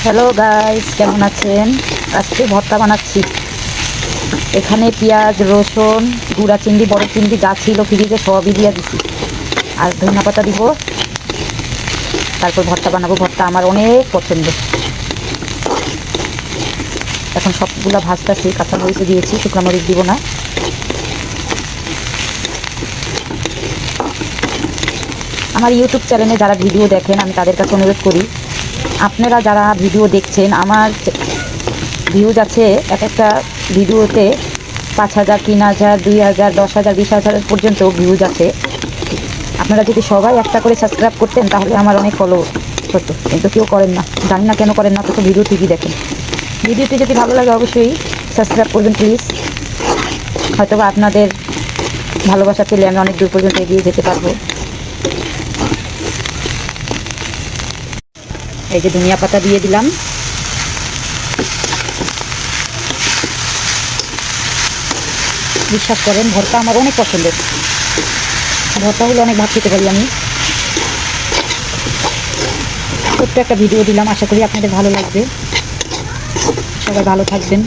Hello guys, কেমন আছেন? আজকে ভর্তা বানাচ্ছি। এখানে পেঁয়াজ, রসুন, গুঁড়া চিংড়ি, বড় চিংড়ি যা ছিল ফ্রিজে সবই দিয়ে দিচ্ছি। আর ধনিয়া পাতা দিব, তারপর ভর্তা বানাবো। ভর্তা আমার অনেক পছন্দ। এখন সবগুলো ভাজতেছি, কাঁচামরিচও দিয়েছি, শুকনো মরিচ দিব না। আমার ইউটিউব চ্যানেলে যারা ভিডিও দেখেন, আমি তাদের কাছে অনুরোধ করি, আপনারা যারা ভিডিও দেখছেন, আমার ভিউজ আছে এক একটা ভিডিওতে 5,000, 3,000, 2,000, 10,000, 20,000 পর্যন্ত ভিউজ আছে। আপনারা যদি সবাই একটা করে সাবস্ক্রাইব করতেন তাহলে আমার অনেক ফলো হতো, কিন্তু কেউ করেন না। জানি না কেন করেন না, তো ভিডিও ঠিকই দেখেন। ভিডিওটি যদি ভালো লাগে অবশ্যই সাবস্ক্রাইব করবেন প্লিজ। হয়তো বা আপনাদের ভালোবাসা পেলে আমি অনেক দূর পর্যন্ত এগিয়ে যেতে পারবো। এই যে ধনিয়া পাতা দিয়ে দিলাম। বিশ্বাস করেন, ভর্তা আমার অনেক পছন্দের। ভর্তা হলে অনেক ভাত খেতে পারি আমি। ছোট্ট একটা ভিডিও দিলাম, আশা করি আপনাদের ভালো লাগবে। সবাই ভালো থাকবেন।